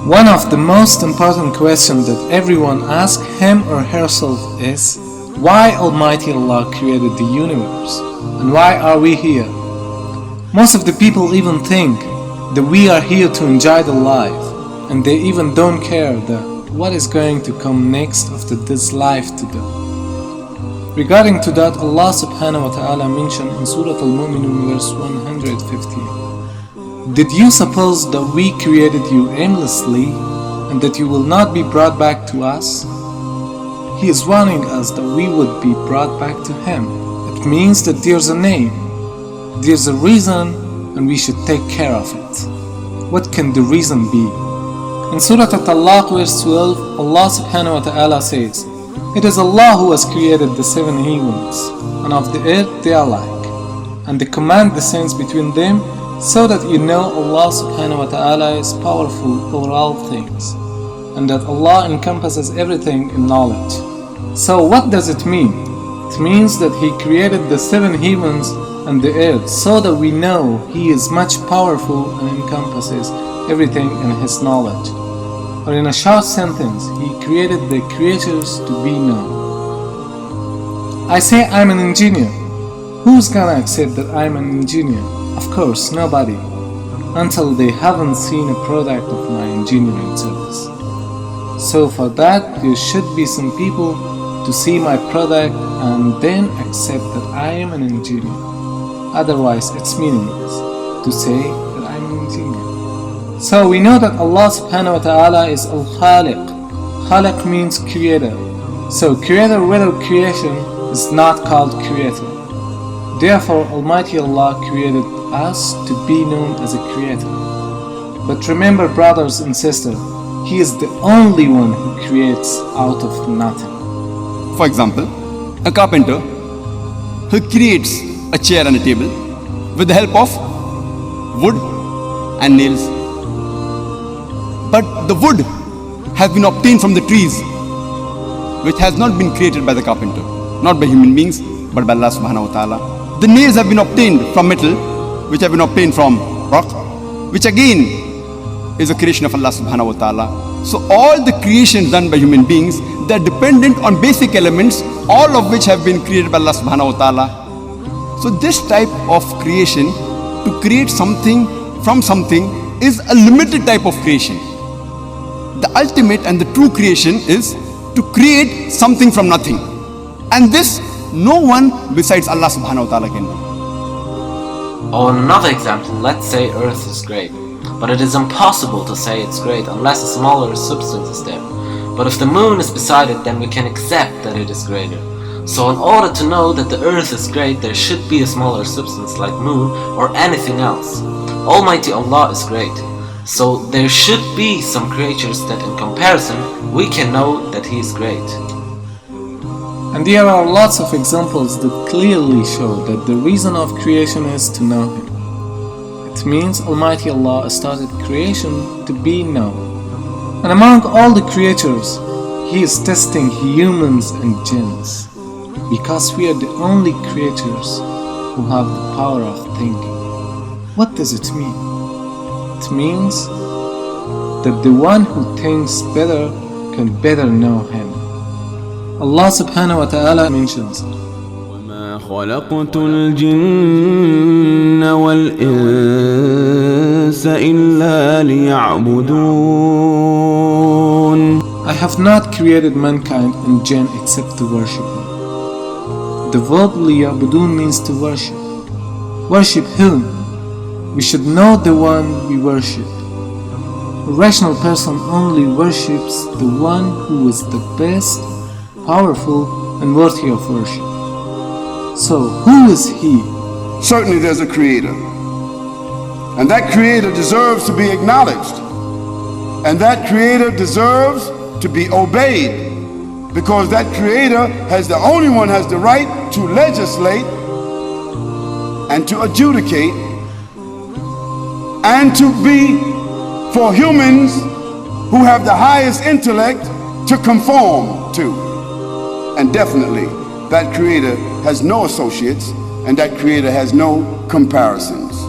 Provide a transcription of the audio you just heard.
One of the most important questions that everyone asks him or herself is, why Almighty Allah created the universe? And why are we here? Most of the people even think that we are here to enjoy the life, and they even don't care that what is going to come next after this life to them. Regarding to that, Allah subhanahu wa ta'ala mentioned in Surah Al-Mu'min verse 115, did you suppose that we created you aimlessly and that you will not be brought back to us? He is warning us that we would be brought back to Him. It means that there's a name, there's a reason, and we should take care of it. What can the reason be? In Surah At-Talaq verse 12, Allah subhanahu wa ta'ala says, it is Allah who has created the seven heavens, and of the earth they are like, and the command descends between them, so that you know Allah subhanahu wa ta'ala is powerful over all things, and that Allah encompasses everything in knowledge. So what does it mean? It means that He created the seven heavens and the earth so that we know He is much powerful and encompasses everything in His knowledge. Or in a short sentence, He created the creatures to be known. I say I'm an engineer. Who's gonna accept that I'm an engineer? Of course, nobody, until they haven't seen a product of my engineering service. So for that, there should be some people to see my product and then accept that I am an engineer. Otherwise, it's meaningless to say that I'm an engineer. So we know that Allah subhanahu wa ta'ala is Al-Khaliq. Khaliq means creator. So creator without creation is not called creator. Therefore, Almighty Allah created us to be known as a creator. But remember, brothers and sisters, He is the only one who creates out of nothing. For example, a carpenter who creates a chair and a table with the help of wood and nails. But the wood has been obtained from the trees, which has not been created by the carpenter, not by human beings, but by Allah subhanahu wa ta'ala. The nails have been obtained from metal, which have been obtained from rock, which again is a creation of Allah subhanahu wa ta'ala. So all the creations done by human beings, they are dependent on basic elements, all of which have been created by Allah subhanahu wa ta'ala. So this type of creation, to create something from something, is a limited type of creation. The ultimate and the true creation is to create something from nothing. And this no one besides Allah subhanahu wa ta'ala can do. Or another example, let's say Earth is great. But it is impossible to say it's great unless a smaller substance is there. But if the moon is beside it, then we can accept that it is greater. So in order to know that the earth is great, there should be a smaller substance like moon or anything else. Almighty Allah is great. So there should be some creatures that in comparison, we can know that He is great. And there are lots of examples that clearly show that the reason of creation is to know Him. It means Almighty Allah started creation to be known. And among all the creatures, He is testing humans and jinns, because we are the only creatures who have the power of thinking. What does it mean? It means that the one who thinks better can better know Him. Allah subhanahu wa ta'ala mentions, خلقت الجن والإنس إلا ليعبدون. I have not created mankind and jinn except to worship me. The word liya'budun means to worship. Worship whom? We should know the one we worship. A rational person only worships the one who is the best, powerful, and worthy of worship. So, who is He? Certainly there's a creator. And that creator deserves to be acknowledged. And that creator deserves to be obeyed. Because that creator has the only one has the right to legislate and to adjudicate and to be for humans who have the highest intellect to conform to. And definitely that creator has no associates, and that creator has no comparisons.